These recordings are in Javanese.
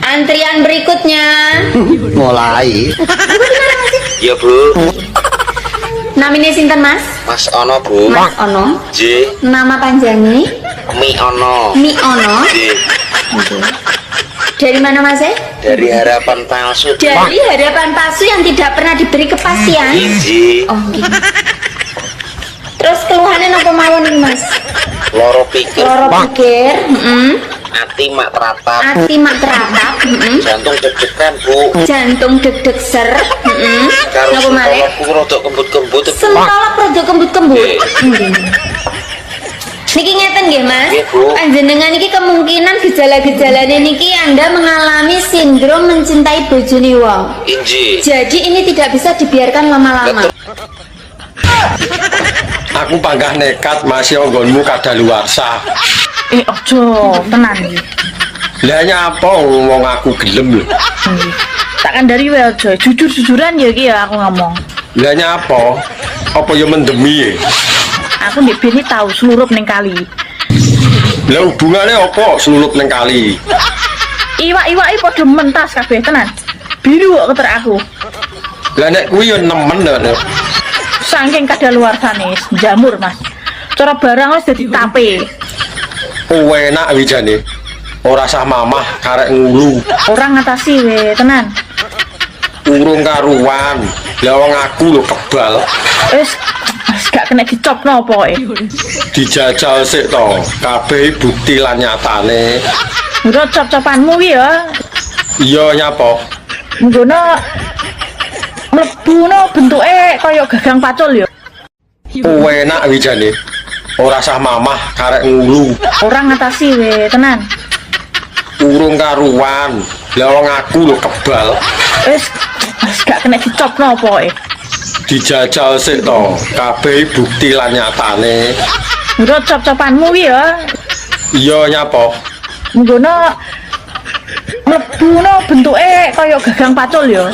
Antrian berikutnya. Mulai. Iya Bu. Namanya sinten Mas? Mas Ono Bu. Mas Ono. J. Nama panjangnya? Mi Ono. Mi Ono. J. Dari mana Mas? Dari harapan palsu. Dari harapan palsu yang tidak pernah diberi kepastian. J. Oh gitu. Terus keluhannya apa mawon nih Mas? Loro pikir. Loro pikir. Ati mak teratap. Ati mak teratap. Jantung deg-degan Bu. Jantung deg-deg ser. Karo Napa malih? sentolokku rodok kembut-kembut. Sentolok rada kembut-kembut. Nggih. Niki ngeten nggih Mas. Nggih, Bu. Panjenengan niki kemungkinan gejala-gejalanya niki Anda mengalami sindrom mencintai bojone wong. Inji. Jadi ini tidak bisa dibiarkan lama-lama. Aku panggah nekat masih nggonmu kadaluwarsa. Ojo, tenan iki. Lah nyapa ngomong aku gelem lho. Takkan dari wae aja, jujur-jujuran ya iki ya aku ngomong. Lah nyapa? Apa ya mendemi? Aku ndek bene tau slurup ning kali. Lah hubungane apa selulup ning kali? Iwak-iwake padha mentas kabeh tenan. Biru kok keter aku. Lah nek kuwi ya nemen lho. Saking kadaluwarsane jamur, Mas. Cara barang wis dadi tape. Enak wijane. Ora sah mamah karek ngulu. Orang ngatasi we, tenan. Urung karuan. Lah wong aku lho kebal. Wis gak kena dicopno pokoke. Dijajal sik to. Kabeh bukti lan nyatane. Ora cop-copanmu ki ya. Iya nyapa? Nggono mlebu bentuke kaya gagang pacul ya. Enak wijane. Ora sah mamah karek ngulu. Orang ngatasi we, tenan. Urung karuan. Lah wong aku lho kebal. Wis gak kena dicopno pokoke. Dijajal sik to. Kabeh bukti lan nyatane. Ora cop-copanmu ki ya. Iya nyapa? Nggono mlebu bentuke kaya gagang pacul ya.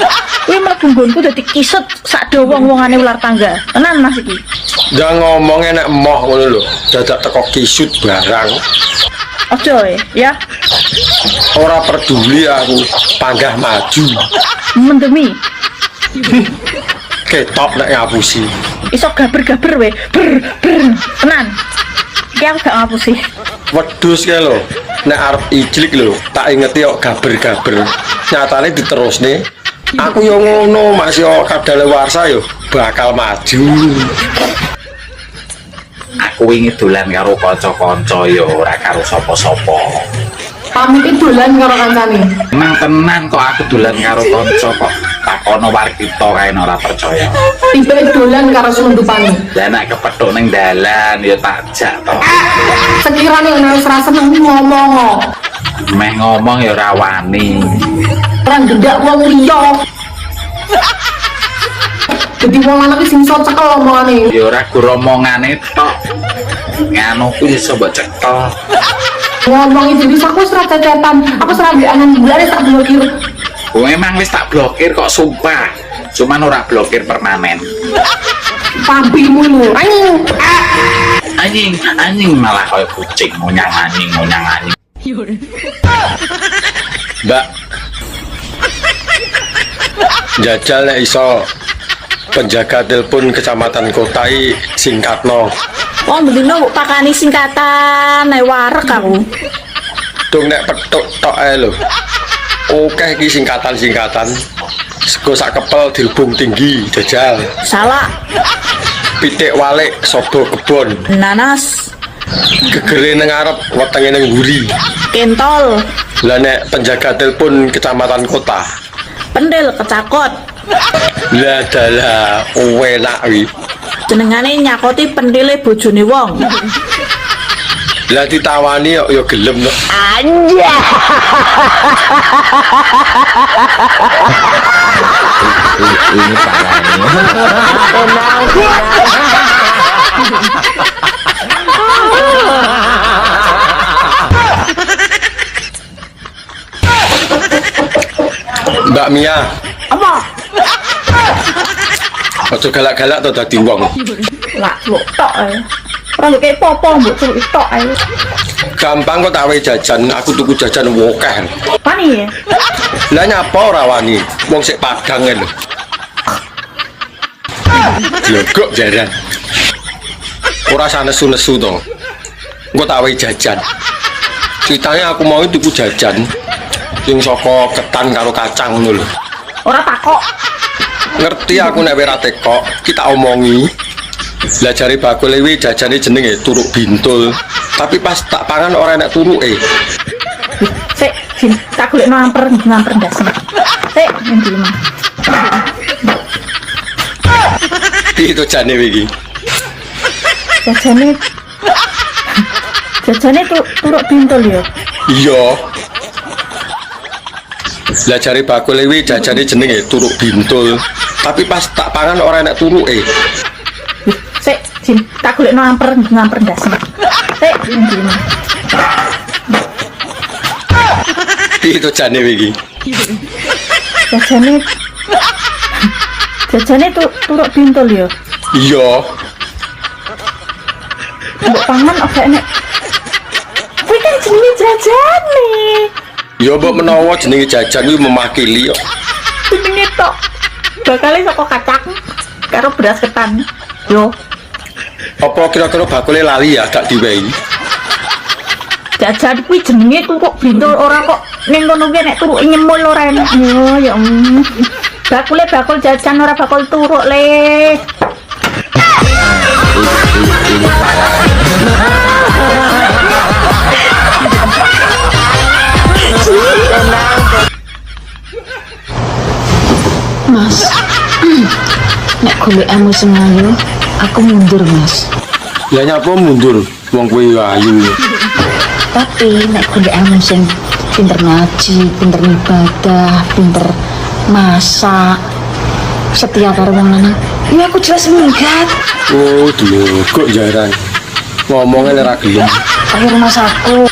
Kuwi mlebu nggonku dadi kisut sak do wong-wongane ular tangga. Tenan Mas iki. Jangan ngomong enek emoh ngono lho. Dadak teko kisut barang. Ojo ya. Ora peduli aku, panggah maju. Mendemi. Ketok nek ngapusi. Iso gaber-gaber we. Ber. Tenan. Iki aku gak ngapusi. Wedhus kae lho. Nek arep ijlik lho, tak ingeti kok gaber-gaber. Nyatane diterusne. Aku yo ngono, masih kadaluwarsa yo bakal maju. Aku wingi dolan karo kanca-kanca ya ora karo sapa-sapa. Kamu iki dolan karo kancane. Tenan kok aku dolan karo kanca kok takono Warkito kae ora percaya. Tiba dolan karo selundupane. Lah nek kepethuk ning dalan ya tak jak to. Sekirane ana wis ra seneng ngomong. Meh ngomong ya ora wani. Ora gendak wong liya. Jadi wong lanang iki sing iso cekel omongane. Ya ora gur omongane tok. Nganu kuwi iso mbok cekel. Ngomong iki bisa aku ora cecetan. Aku ora mbek anan bulane tak blokir. Memang wis tak blokir kok sumpah. Cuman ora blokir permanen. Pabimu lho. Anjing malah koyo kucing ngunyang anjing. Mbak. Jajal nek iso penjaga telepon kecamatan Kotai singkatno. Oh, bendino mbok pakani singkatan, nek warek aku. Dong nek petuk tok ae lho. Oke iki singkatan. Sego sak kepel dihubung tinggi jajal. Salah. Pitik walik sobo kebon. Nanas. Gegere ning ngarep wetenge ning mburi. Kentol. Lah nek penjaga telepon kecamatan kota. Pendel kecakot. Lah dalah enak wi. Jenengane nyakoti pendile bojone wong. Lah ditawani kok ya gelem no. Anja. Ini parahnya. Mbak Mia. Apa? Ojo galak-galak to dadi wong. Lah, mbok tok ae. Ora mbok kaya popo mbok suruh tok ae. Gampang kok tak wae jajan, aku tuku jajan wokeh. Pani ya? Lah nyapa ora wani, wong sik Padang lho. Jogok jaran. Ora sanesu-nesu to. Engko tak wae jajan. Ceritanya aku mau tuku jajan sing saka ketan karo kacang ngono lho. Ora takok. Ngerti aku nek ora teko, kita omongi. Lah jare bakul ewe jajane jenenge turuk bintul. Tapi pas tak pangan ora enak turuke. Sik, sini tak golekno amper ndas. Sik, ngendi mah. Itu jane iki. Jajane turuk bintul ya. Iya. Lah jare bakul ewe jajane jenenge turuk bintul. Tapi pas tak pangan ora enak turuke. Sik, sini tak golekno amper ndas. Sik, ngendi mah. Itu jane iki. Jajane turuk bintul ya. Iya. Mbok pangan oke nek. Kuwi kan jenenge jajane. Ya mbok menawa jenenge jajan kuwi memakili kok. Jenenge tok. Bakale saka kacang karo beras ketan. Yo, Apa kira-kira bakule lali ya gak diwehi? jajan kuwi jenenge turuk bintul ora kok ning kono kuwi nek turuke nyemul ora enak. Yo, ya. Bakule bakul jajan ora bakul turuk le. Mas, nek golekamu sing ayu, aku mundur, Mas. Lah nyapa mundur wong kuwi ayu. Tapi nek golekamu sing pinter ngaji, pinter ibadah, pinter masak, setia karo wong lanang, ya aku jelas minggat. Oh, dulu kok jarang. Ngomongnya ora gelem. Ayo rumah saku.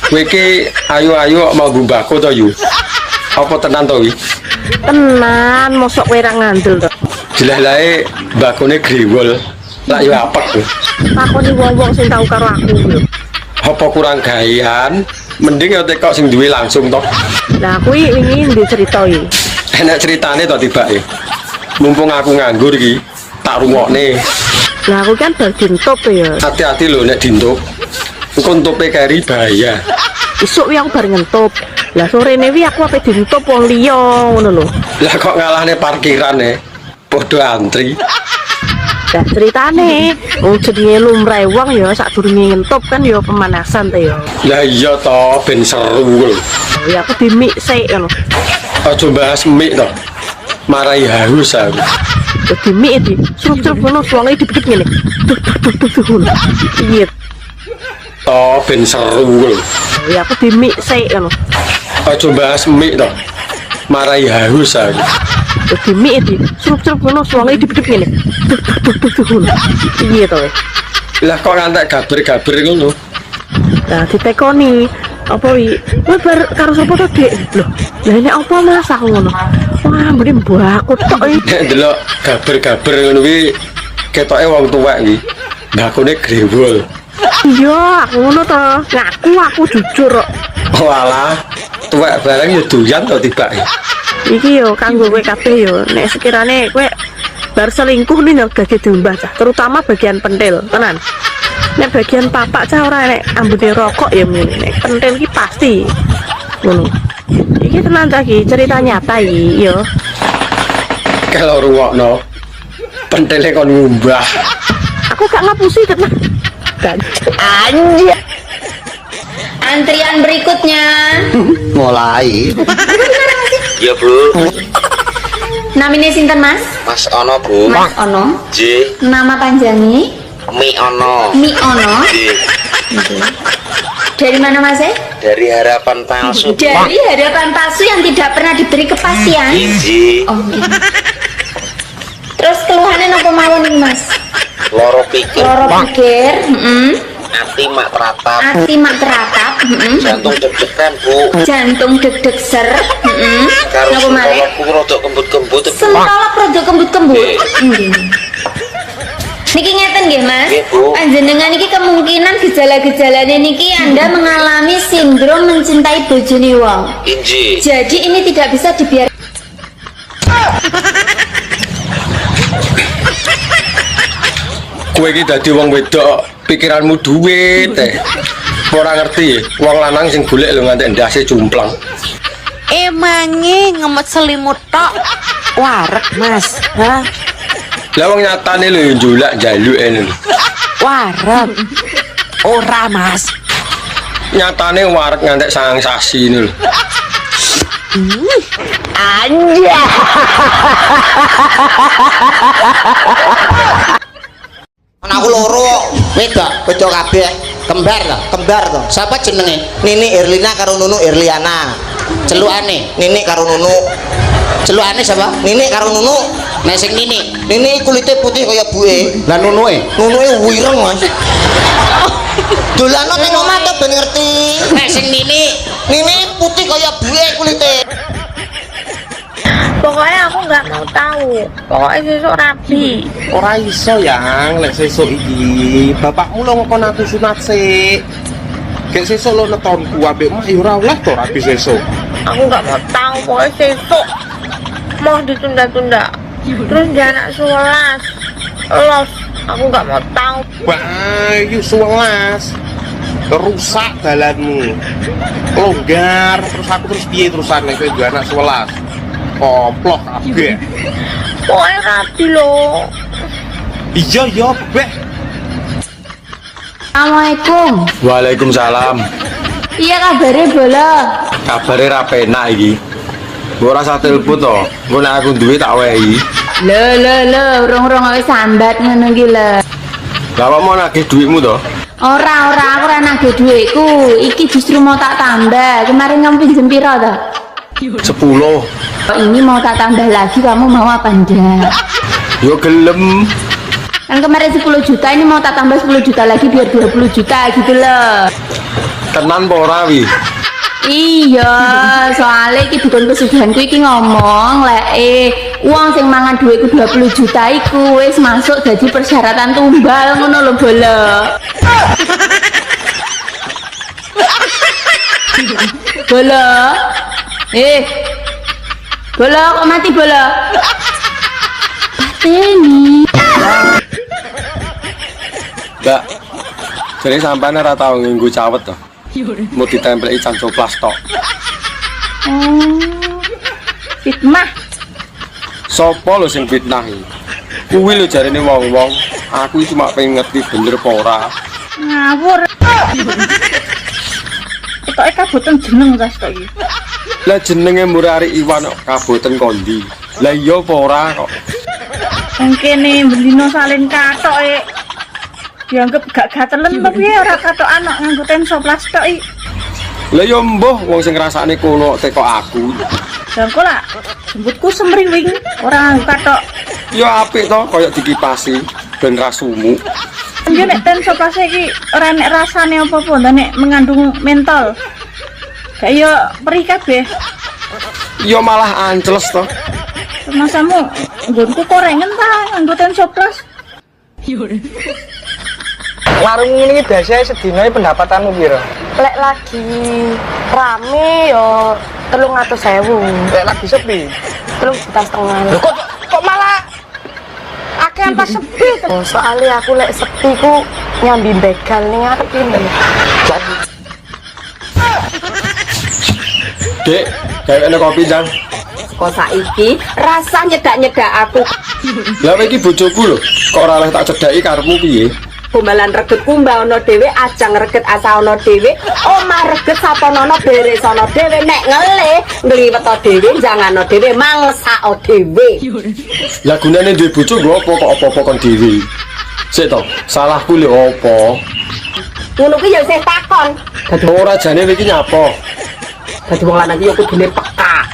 Kowe iki ayu-ayu kok mau mbako to yu. Apa tenan to wi? Tenan, mosok kowe ra ngandel to. Jelas-lae mbakone grewol. Lah yo apek kowe. Takoni wong-wong sing tau karo aku lho. Apa kurang gawean? Mending ya tekok sing duwe langsung to. Lah kuwi wingi ndek cerita iki. Enak ceritane to tibake. Mumpung aku nganggur iki, tak rungokne. Lah aku kan bagian top ya. Hati-hati lho nek dintup. Engko ntupe keri bahaya. Isuk wi aku bar ngentop. Lah sorene wi aku ape dintop wong liya ngono lho. Lah kok ngalahne parkirane? Padha antri. Lah ceritane, wong jenenge lumrahe wong ya sadurunge ngentop kan ya pemanasan to ya. Lah iya to, ben seru lho. Ya aku dimik sik ngono. Aja bahas mik to. Marai haus aku. Dadi mik iki, surup-surup ngono suwange dipedhit ngene. Duh. Iya, To ben seru lho. ya aku dimik sik ngono. Aja bahas mik to. Marai haus aku. Dadi mik iki, surup-surup ngono suwange dipedhit ngene. Duh. Iya to. Lah kok ngantek gaber-gaber ngono. Lah ditekoni apa wi? Kowe bar karo sapa to, Dik? Loh, lah nek apa Mas aku ngono. Wah, mbene mbakku tok iki. Nek delok gaber-gaber ngono kuwi ketoke wong tuwek iki. Mbakune grewol. Iya, aku ngono to. Ngaku aku jujur kok. Walah, tuwek bareng ya doyan to tibake. Iki yo kanggo kowe kabeh yo. Nek sekirane kowe bar selingkuh nih yo gage diumbah cah, terutama bagian pentil, tenan. Nek bagian papak cah ora nek ambune rokok ya ngene. Nek pentil iki pasti ngono. Iki tenan cah iki cerita nyata iki yo. Kalau rungokno pentele kon ngumbah. Aku gak ngapusi tenan. Anjir. Antrian berikutnya. Mulai. Ya Bu, Namanya sinten Mas? Mas Ono Bu. Mas Ono. J, Nama panjangnya Mi Ono. Mi Ono. J, Dari mana Mas? dari harapan palsu. Dari harapan palsu yang tidak pernah diberi kepastian. J, Oh, gitu. Terus keluhannya apa mawon nih Mas? loro pikir. Loro pikir, Ati mak teratap. Ati mak teratap, Jantung deg-degan, Bu. jantung deg-deg ser, Karo Napa malih? sentolokku rodok kembut-kembut. Sentolok rada kembut-kembut. Nggih. Niki ngeten nggih, Mas. Nggih, Bu. Panjenengan iki kemungkinan gejala-gejalanya niki Anda mengalami sindrom mencintai bojone wong. Inji. Jadi ini tidak bisa dibiarkan. Kowe iki dadi wong wedok, pikiranmu duit teh. Ora ngerti, wong lanang sing golek lho nganti ndase cumplang. Emange ngemot selimut tok. Wareg, Mas. Hah? Lah wong nyatane lho njulak njaluk ene. Wareg. Ora, Mas. Nyatane wareg ngantek sangang sasi ini lho. Anja. Anakku loro, wedok kabeh, kembar to. Siapa jenenge? Nini Irlina karo Nunu Irliana. Celukane Nini karo Nunu. Celukane siapa? Nini karo Nunu. Nek sing Nini kulite putih kaya buke. Lah Nunuke wireng, Mas. Dolano ning omah to ben ngerti. Nek sing Nini putih kaya buke kulite. Pokoknya aku nggak mau tahu. Pokoknya besok rapi. Ora iso yang lek sesuk iki bapakmu lo ngkon aku sunat sik. Gek sesuk lo netonku ambek mah ya ora oleh to rapi sesuk. Aku nggak mau tahu. Pokoknya besok mau ditunda-tunda. Terus dia anak 11 los. Aku nggak mau tahu. Bayu 11 rusak dalanmu. Longgar terus aku terus piye terusan nek kowe anak 11. Koplok kabeh. Pokoknya rapi loh. Iya bebek. Assalamualaikum. Waalaikumsalam. Iya kabare bola. Kabare ra penak iki. Ora usah telepon to. Engko nek aku duwe tak wehi. Lho, urung wis sambat ngono iki lho. Lah kok mau nagih dhuwitmu to? Ora, aku ora nagih dhuwitku. Iki justru mau tak tambah. Kemarin kamu pinjem piro to? 10. Ini mau tak tambah lagi, kamu mau apa enggak? Yo gelem. Kan kemarin 10 juta, ini mau tak tambah 10 juta lagi biar 20 juta gitu loh. Tenan apa ora wi? Iya, soalnya iki dukun pesugihanku iki ngomong lek uang sing mangan duitku 20 juta iku wis masuk jadi persyaratan tumbal ngono lho bola. Bola. Bola kok mati bola? Pateni. Mbak. Jadi sampean ora tau nganggo cawet to. Mau ditempeli cancoplas tok. Fitnah. Sopo lho sing fitnah iki? Kuwi lho jarene wong-wong, aku cuma pengen ngerti bener apa ora. Ngawur. Ketoke kaboten jeneng tas kok iki. Lah jenenge Murari Iwan kok kaboten kondi. Lah iya apa ora kok. Wong kene bendino salin katoke. Dianggap gak gatelen tapi ora katok anak nganggo tenso plastik iki. Lah ya mbuh wong sing ngrasakne kono teko aku. Jangko lah, jemputku semriwing, ora katok. Ya apik to kaya dikipasi ben ra sumuk. Yo nek tenso plastik iki ora nek rasane apa-apa, nek mengandung mentol. Gak yo perih kabeh. Ya malah ancles to. Masamu nggonku korengen ta nganggo tenso plas. Warung ini biasanya sedina pendapatanmu piro? Lek lagi rame yo 300.000. Lek lagi sepi. 3,5 Loh, kok malah akean pas sepi to. Soalnya aku lek sepi ku nyambi begal ning arep ini. Dek, kayaknya kopi jang. Kok saiki rasa nyedak aku. Lah iki bojoku lho, kok ora oleh tak cedhaki karepmu piye? Gombalan regetku mbak ono dhewe, ajang reget asa ono dhewe, omah reget saponono beres ono dhewe, nek ngliwet dhewe, jangan ono dhewe, mangsa dhewe. Lah gunane duwe bojo nggo apa kok apa-apa kon dhewe. Sik to, salahku lho apa? Ngono ki ya isih takon. Ora jane iki nyapa? Dadi wong lanang iki ya kudune peka.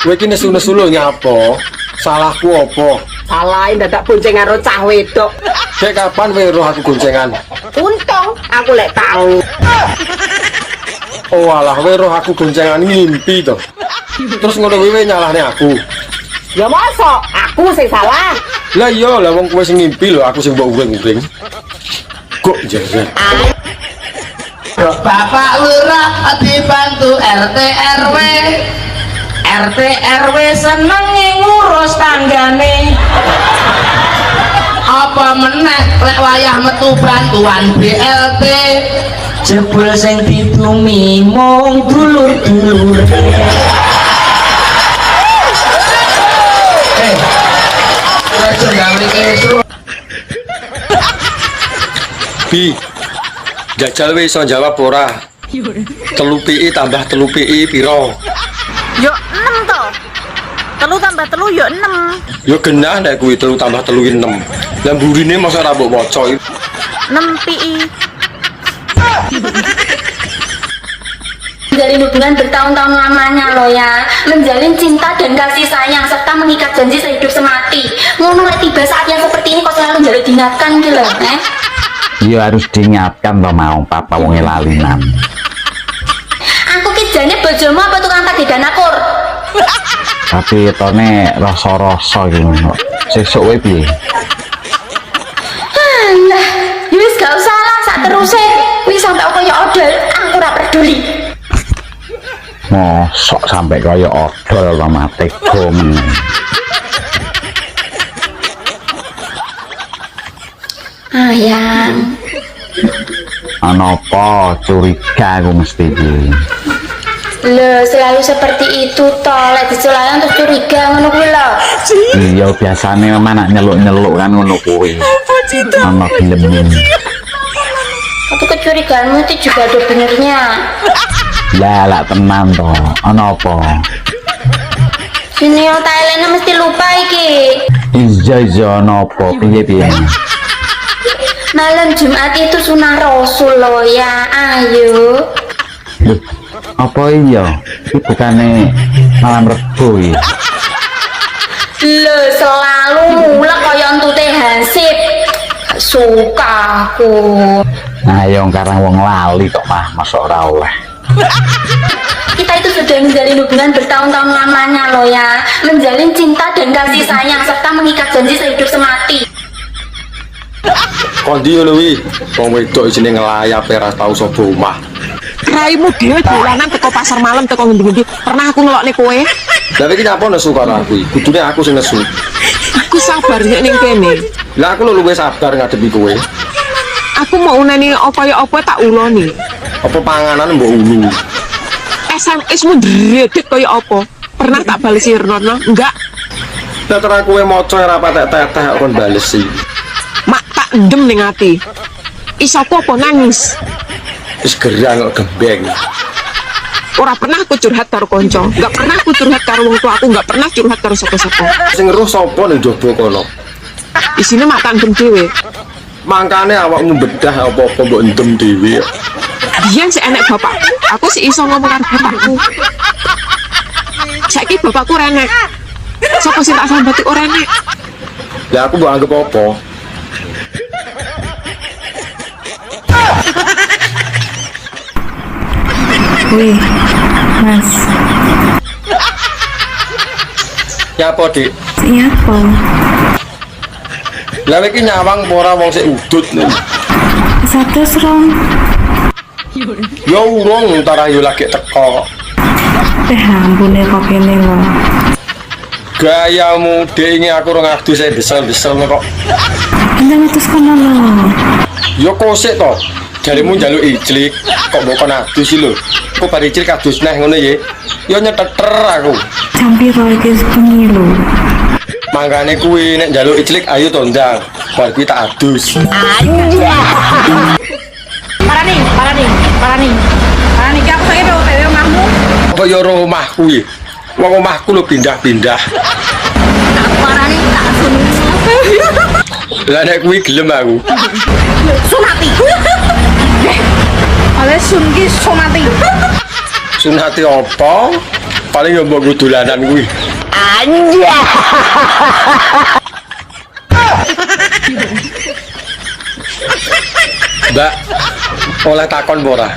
Kowe iki nesu-nesu lho nyapa? Salahku apa? Salah dadak boncengan karo cah wedok. Dek kapan kowe roh aku goncengan? Untung aku lek tahu. Oh alah, kowe roh aku goncengan ngimpi to. Terus ngono kuwi nyalahne aku. Ya mosok aku sing salah. Lah iya, lah wong kowe sing ngimpi lho, aku sing mbok uring-uring. Kok jajan. Bapak lurah dibantu RT RW. RT RW seneng ngurus tanggane. Apa meneh lek wayah metu bantuan BLT. Jebul sing ditumi mung dulur-dulur. Aja gawe kesuk. Bi. Jajal wis iso jawab ora? 3 PI tambah 3 PI piro? Yo 6 to. 3 tambah 3 yo 6. Yo genah nek kuwi 3 tambah 3 6. Lah mburine mosok ora mbok waca. 6 PI. Menjalin hubungan bertahun-tahun lamanya loh ya, menjalin cinta dan kasih sayang serta mengikat janji sehidup semati. Ngono lek tiba saat yang seperti ini kok selalu jaluk diingatkan gitu loh, Ya harus diingatkan to mau papa wong lalinan. Aku ki jane bojomu apa tukang tagih danakur? Tapi tone rasa-rasa gitu. Sesuk wae piye? Alah, wis gak usah lah sak teruse. Wis sampe koyo odol, aku ora peduli. Mosok sampai kaya odol to mate gomen. Ayang. Ana apa curiga aku mesti iki. Loh, selalu seperti itu toh, lek dicelayan terus curiga ngono kuwi lho. Iya biasane memang nak nyeluk-nyeluk kan ngono kuwi. Ana gelem. Tapi kecurigaanmu itu juga ada benernya. Lah tenan to. Ana apa? Sini yang Thailand mesti lupa iki. Iya ana apa piye-piye? Malam Jumat itu sunah Rasul loh ya, ayo. Loh, apa iya? Ini bukannya malam Rebo iki. Loh, selalu mulak kaya entute Hasib. Suka aku. Nah, yang karang wong lali kok mah masuk ora oleh. Kita itu sudah menjalin hubungan bertahun-tahun lamanya loh ya, menjalin cinta dan kasih sayang serta mengikat janji sehidup semati. Kondi ngono kuwi. Wong wedok isine ngelayap ora tau sapa omah. Raimu dhewe dolanan teko pasar malam teko ngendi-ngendi. Pernah aku ngelokne kowe. Lah iki nyapa nesu karo aku iki? Kudune aku sing nesu. Aku sabar nek ning kene. Lah aku luwih sabar ngadepi kowe. Aku mau neni apa ya apa tak uloni. Apa panganan mbok ulu? SMS-mu ndredeg kaya apa? Pernah tak balesi Rono? Enggak. Lah terus kowe maca ora patek-tetek kon balesi. Mak tak ndem ning ati. Iso apa nangis? Wis gerang kok gembeng. Ora pernah aku curhat karo kanca, enggak pernah aku curhat karo wong tua aku, enggak pernah curhat karo sapa-sapa. Sing roh sapa ning jaba kono? Isine mak tak ndem dhewe. Mangkane awakmu bedah apa-apa mbok endem dhewe. Biyen sik enek bapak, aku sik iso ngomong karo bapakku. Saiki bapakku renek. Sapa sing tak sambati ora enek? Lah aku mbok anggap apa? Wih, Mas, Ya apa, Dik? siapa? Lah iki nyawang apa ora wong sik udut nih. Satu serong. Ya urung entar ayo lagi teko. Ampune kok kene lho. Gayamu Dik iki aku ora ngadu saya desel-desel kok. Ndang terus kono lho. Ya kosek to. Jarimu njaluk ijlik kok mbok kon adu sih lho. Kok bar ijlik adus neh ngono ya. Ya nyeteter aku. Jam piro iki bengi lho. Mangkane kuwi nek njaluk ijlik ayo to ndang. Bar kuwi tak adus. Parani ki aku saiki PW omahmu. Kaya rumahku ya. Wong omahku lho pindah-pindah. Parani tak sunu. Lah nek kuwi gelem aku. Sunati. Ale sunki sunati. Sunate apa? Paling yo mbok dolanan kuwi. Mbak, oleh takon apa ora?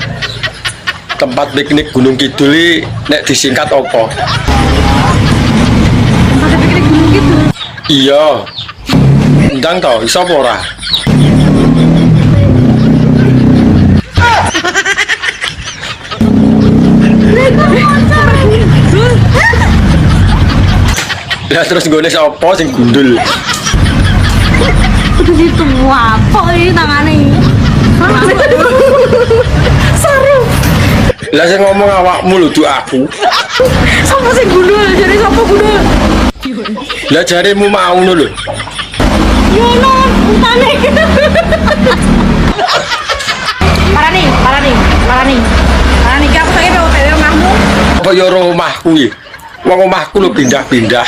Tempat piknik Gunung Kidul iki nek disingkat apa? Tempat piknik Gunung Kidul. Iya. Ndang to, iso apa ora? Lah terus nggone sapa sing gundul? Udah situ apa ini tangannya? Seru. Lah sing ngomong awakmu lho du aku. Siapa sih gundul? Jadi siapa gundul? Lah jaremu mau ngono lho. Yono, utane. Parani. Ki aku saiki POTW omahmu. Apa ya roh omahku iki? Wong omahku lho pindah-pindah.